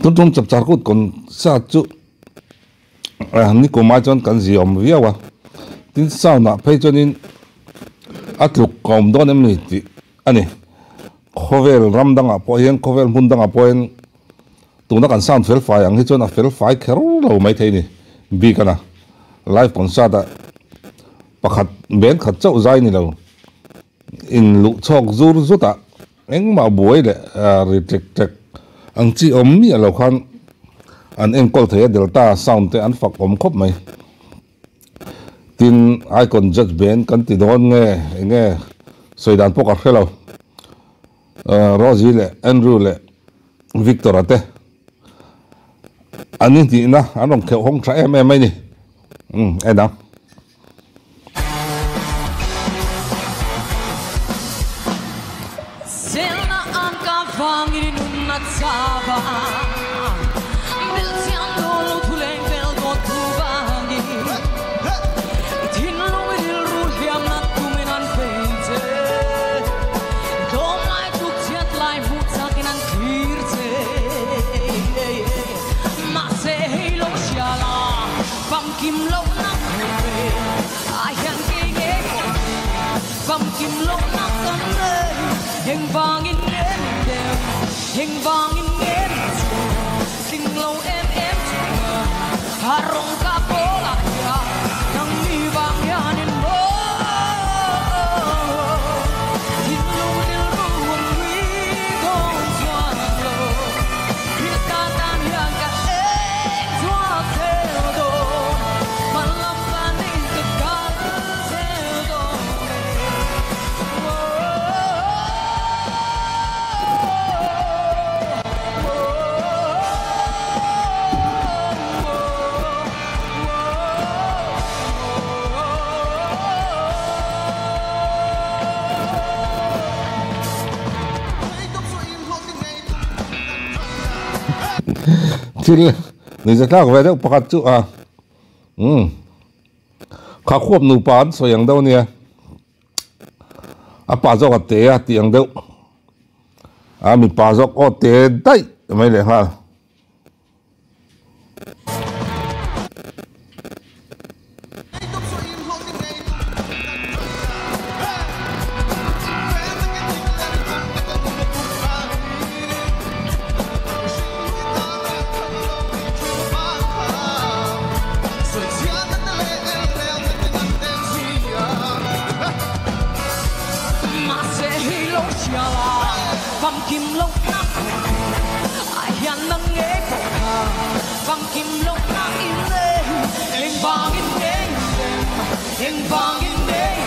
tuân tuân chập chạp cút còn sa chú ni cô mai chọn cần gì ông viết wa tin sao nè phải cho nên ắt lục cầm đó em thì anh ấy khovel ram dang apo hian khovel mun dang apo hian tuna kan sound fel fai ang hi chona fel fai khero lo mai thei ni bi kana live concert da pakhat ben khat chau zai ni lo in lu chok zur zuta eng ma buai le retrek ang chi om mi lo khan an enkol thei delta sound te an fak om khop mai tin icon judge ben kan ti don nge soidan pokar khelo Rosie le Andrew le Victor ate anh thì na anh đồng kêu không trái em ấy nè em nào Heng vangin em đêm, heng vangin em tình lâu em harong kapola ya, nang ni vang ya nin mo, tin lâu dil ruang wi gong chuan lo, kita tan yang ka chuan theo do, malam kanin kekal theo do. Thì người ta khác về đâu bắt chú à khá khốp nụ bán so yang đâu nè à bà dọc tế à tiếng đâu à mình bà dọc ở tế đấy mấy lẽ ha Băng kim lông nắng, ai hiền nâng nghe cổ hà. Băng kim lông nắng im lên, hình vàng in đêm, hình vàng in đêm.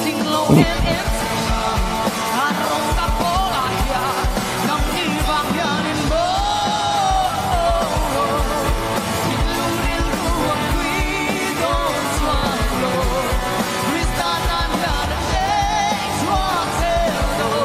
Tình lâu em hà rong cặp bó lại ya, nắng đi vàng ya nên bó. Tình lâu đến ruộng quý đón xoan lô, Krista nan ya đã để xoan theo đồ.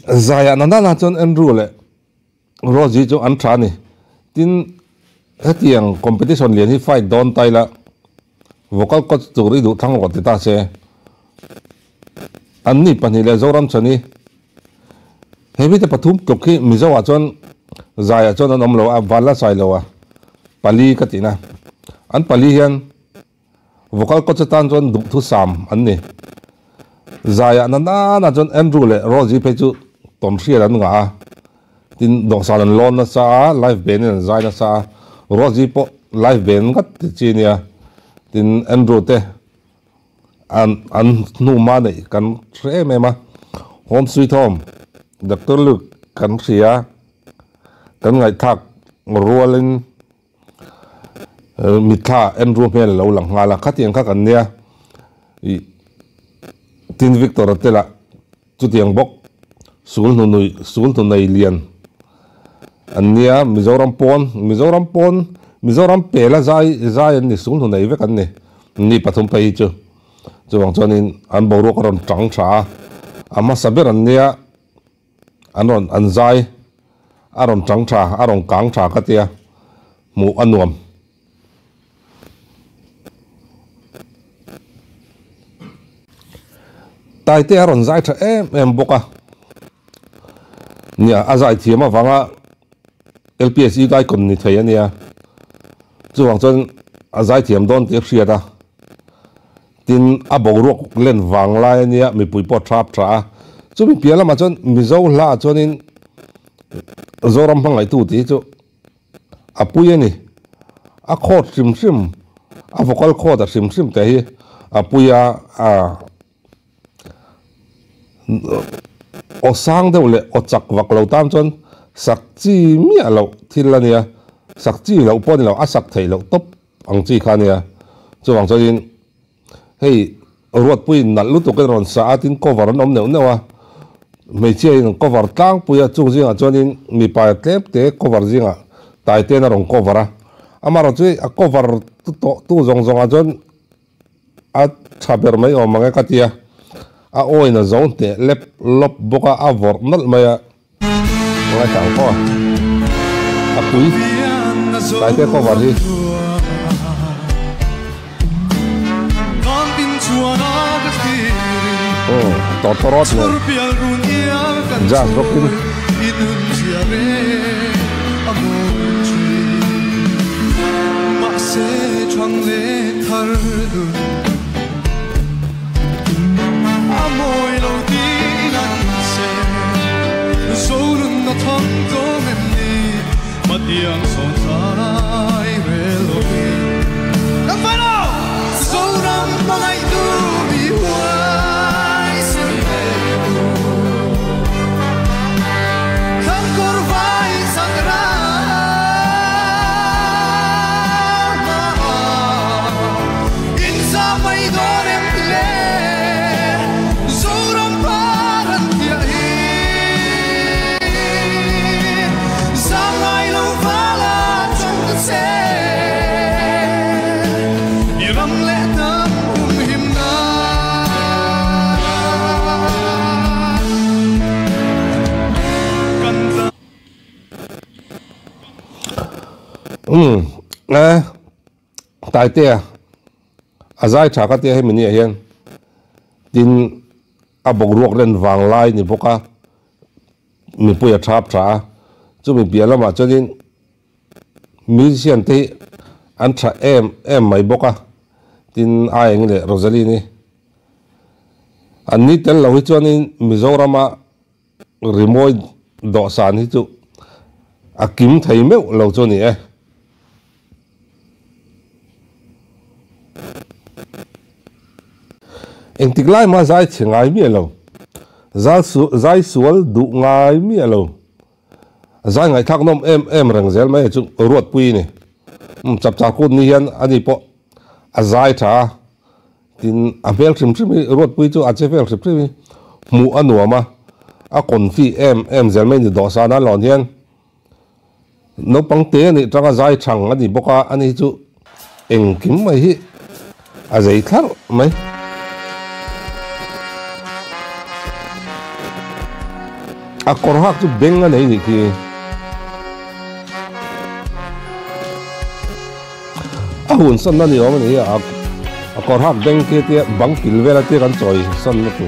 Zaya nanda na chon Andrew le Rosie cho an tra ni tin hetiang competition lian hi fight don tai la vocal coach tu ri du thang wat ta se an ni pani le zoram chani hebi te pathum tok khi mizawa chon Zaya chon an omlo a wala sai lo a pali katina an pali hian vocal coach tan chon du thu sam an ni Zaya nanda na chon Andrew le Rosie pe chu tom hria an nga tin dong salan lon na sa live band na Zaya na sa Rosie po live band gat chi nia tin Andrew te an nu ma nei kan tre me ma home sweet home Dr. Luke kan hria kan ngai thak rualin mitha Andrew me lo lang nga la khatiang kha kan nia tin Victor tela chu tiang bok sul nu nei lian ania Mizoram pon Mizoram pela zai ni sul nu nei ve kan ni ni pathum pai chu chuwang chuanin an boruak ron tang tha ama saber an nia anon anzai aron tang tha aron kang tha ka tia mu anuam tai te aron zai tha em boka nia azai thiama wanga LPSE dai kon ni thei ania chuwang chuan azai thiam don te hriata tin a boruak len wang lai ania mi pui po thap tha chumi pialama chuan mizo hla chuanin zoram pangai tu ti chu apui ani a khot sim sim a vocal khot a sim sim te hi apuya a o sang deuh le o chak vak lo tam chuan sak chi mi alo thil ania sak chi lo pon lo a sak thei lo top ang chi kha nia chuwang chuanin hei ruat pui nal lu tu kan ron sa atin cover an om neu newa mei che in cover tlang puya chung jinga chuanin mi pa tlep te cover jinga tai te na rong cover a amaro chui a cover tu zong zong a chuan a thaber mai o manga katia a oina zong te lep lop boka a vor nal maya ngai tang ko a pui tai te cover hi torot ne ja rokin tai te azai tha ka te he mini hian tin a boruak len wang lai ni boka mi puya thap tha chu mi bialama chuanin musician te an tha em mai boka tin a eng le Rosalie ni an ni tel lo hi chuanin Mizorama rimoi do san hi chu a kim thei meu lo chu ni eng tiklai ma zai chengai mi lo zai sual du ngai mi lo zai ngai thak nom em reng zel mai chu ruat pui ni chap cha kun ni hian ani po a zai tha tin a bel trim trim ruat pui chu a che bel trim trim mu anuama a kon fi em zel mai ni do sa na lon hian no pang te ni tanga zai thang ani boka ani chu eng kim mai hi a zai thar mai a korhak chu benga nei ni ki a hun san na ni om ni a korhak beng ke te bang kil vela te kan choi san na tu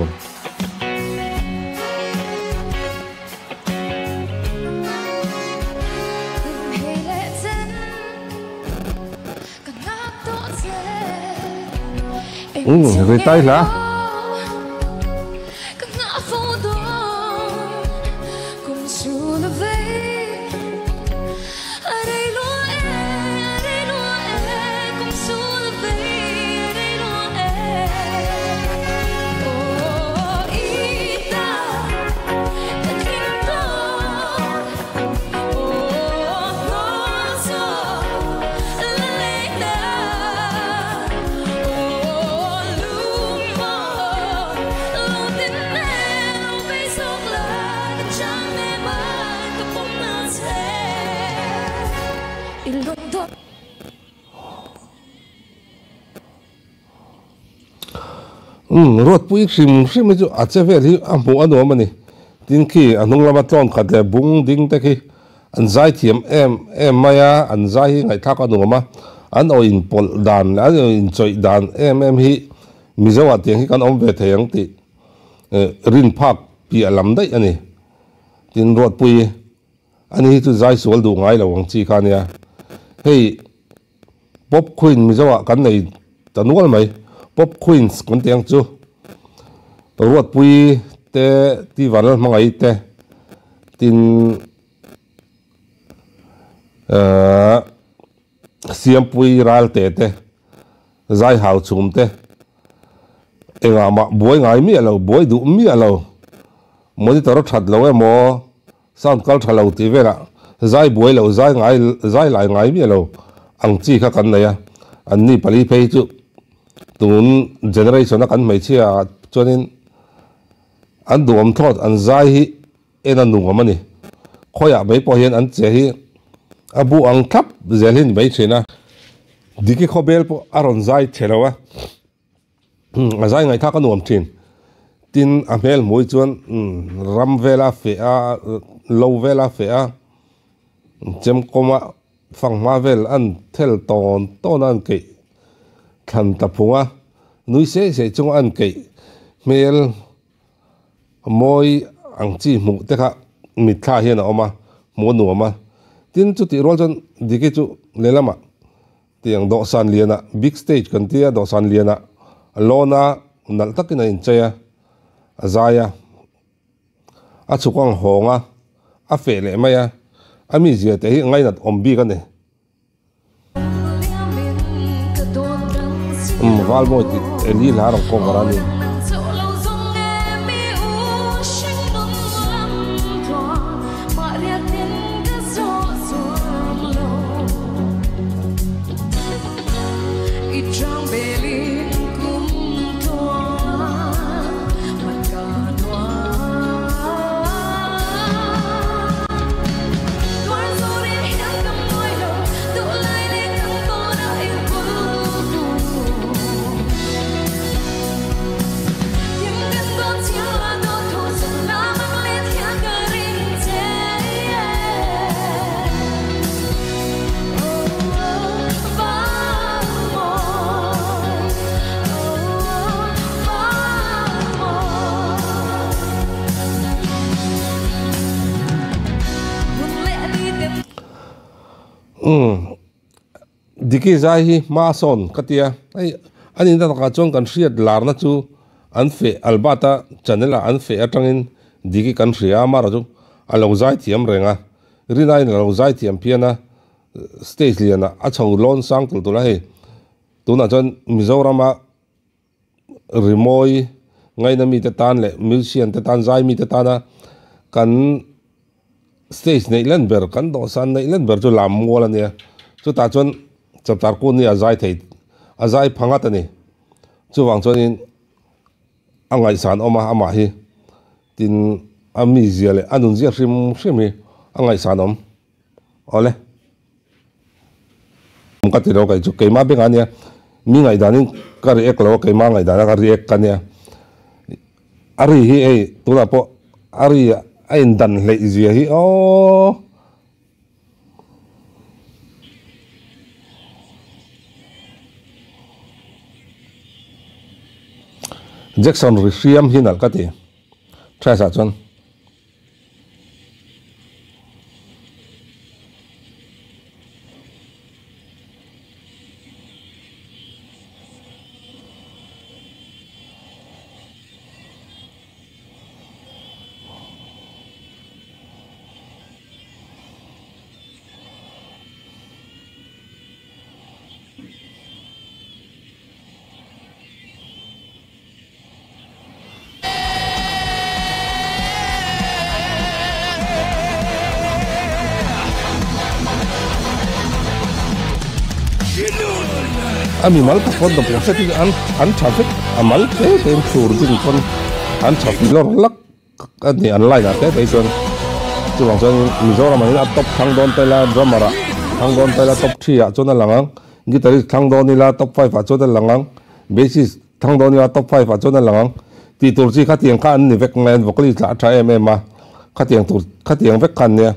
người tay là ruột bụi sim sim mấy chỗ à chế về thì à mua anh mà nè tin khi anh nông làm ăn tròn khát lệ bung đinh thế khi anh giải thiểm em maya anh giải ngày thắc anh mà anh ở in pol đàn anh ở in chơi đàn em hi mi zo tiếng hi kan om về thế anh ti rin park pi alam đấy anh tin ruột bụi anh hi tu giải sual du ngay là wang chi khan ya hey pop queen mi zo kan này ta nual mai pop queens con tiếng chú ruột bụi te ti vanal mangai te tin siam pui ral te zai hau chum te enga ma boy ngai mi alo boy du mi alo monitor that lo mo sound call thalo ti vera zai boy lo zai lai ngai mi alo ang chi kha kan ya an ni pali phei chu tun generation kan mai chia chonin an duam thot an zai hi ena nu ma ni khoya mai po hian an che hi abu ang thap zelin mai chena diki khobel po aron zai thelawa zai ngai tha ka nuam thin tin amel moi chuan ram vela fe a low vela fe a chem koma phang ma vel an thel ton an ke than ta phunga nui se chung an ke mel moi ang chi mu te kha mi tha hian a oma mo nu ama tin chu ti rol jon dike chu lelama tiang do san liana big stage kan tia do san liana lona nal takina in chaya azaya a chukang honga a fele maya ami zia te hi ngai nat ombi kan ne val mo ti eli la ro ko garani diki zai hi ma son katia ai ani da ka chong kan riat lar na chu an fe albata chanela an fe atangin diki kan ria ma ra chu alo zai thiam renga rinai na lo zai thiam piana stage liana a chho lon sang tul tu la he tuna chon mizorama rimoi ngai na mi te tan le musician te tan zai mi te tana kan stage nei len ber kan do san nei len ber chu lam mola ne chu ta chon chaptar ko ni azai thei azai phanga tani chu wang chonin angai san oma ama hi tin ami ziale anun zia shimi angai sanom ole ka ti ro kai chu keima be ngania mi ngai danin ka re ek lo keima ngai dana ka re ek kania ari hi ei tula po ari ai dan le zia hi o Jackson Risiam hinal kati try sa chon ami mal ka pon do pose ti an traffic amal te tem sur din kon an traffic lor lak ani an lai na te son chu wang chon Mizoram ani top thang don te la dramara thang don te la top 3 a chon langang guitarist thang don ni la top 5 a chon langang bassist thằng đó nha top 5 cho nên là ti tur chi khát tiếng khát anh vek ngen vocally là trai em mà khát tiếng vek khăn nha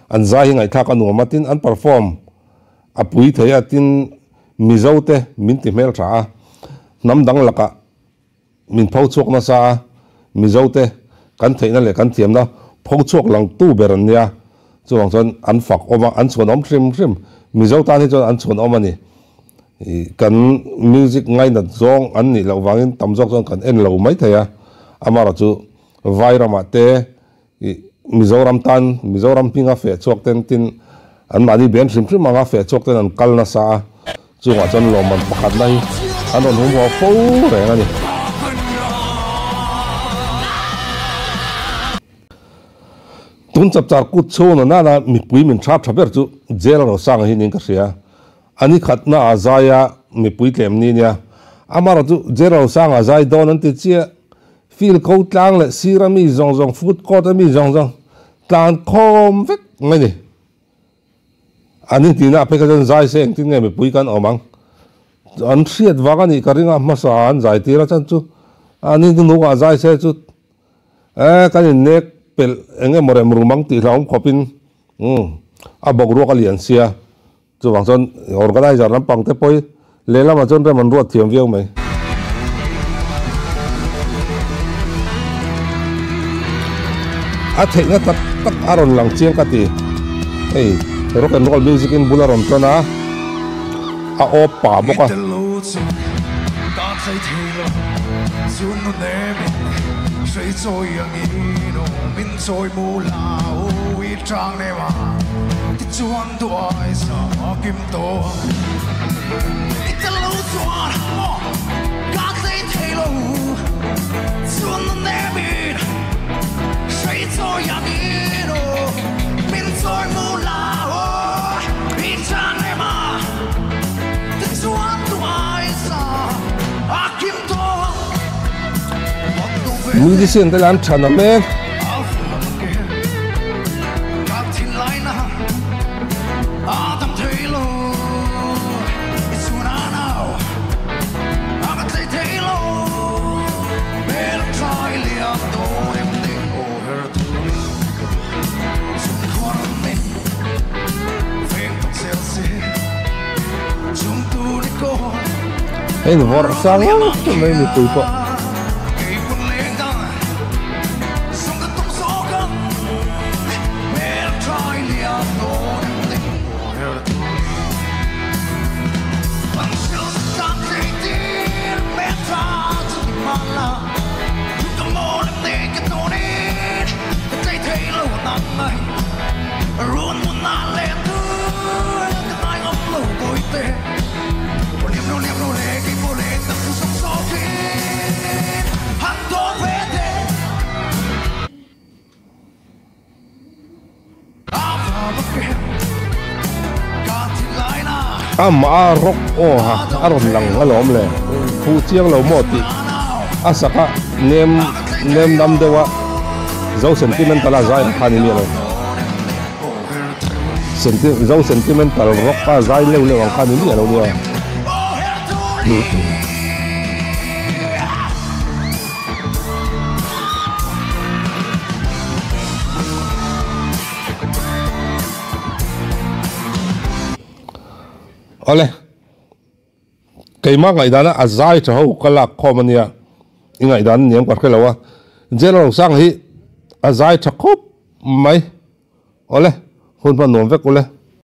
anh zai ngày thắc anh mà tin anh perform apui thấy tin mizo te min ti mel cha nam dang laka min phau chok na sa mizo te kan theina le kan thiam na phau chok lang tu beran nia chuang chon an fak oma an chon om trim mizo ta ni chon an chon om ani kan music ngai na zong an ni lo wangin tam jok chon kan en lo mai thaya amara chu vairama te mizoram tan mizoram pinga fe chok ten tin an mani ben trim manga fe chok ten an kal na sa chuwa chon lo man pakhat nai an on hum ho fo re ngani tun chap char kut chho na na mi pui min thap thaber chu jela ro sang hi ning ka sia ani khatna azaya mi pui tlem ni nia amara chu jela ro sang azai don an ti chia feel ko tlang le sirami zong food court mi zong tlan khom vek ngai ni ani tina pe ka zai se tin nge mi pui kan omang an thiat wa ni karinga masa an zai tira chan chu ani nu ga zai se chu kan nek pel enge more mrumang ti hlaum khopin a bok ro ka lian sia chu wang chon organizer lam pang te poi lela ma chon re man ro thiam viau mai a thei na tak aron lang chiang ka ti ei rock and roll music in bularon chona a opa boka谁做样一路民在无老一张的话，你转多爱上金多，你的路转我，家在铁路，转那边，谁做样一路民在无老一张的话，你转多爱上金多。musician te lan thana me en vor sang me mi pui po ama rock ha aron lang alom le thu chiang lo mo ti asaka nem nam dewa zo sentimental azai khani mi lo zo sentimental rock pa zai le wang khani mi lo ni ole keima ngai dana azai tho kala khomania ingai dan niam par khelawa jelo sang hi azai thakop mai ole hun pa nom vek ole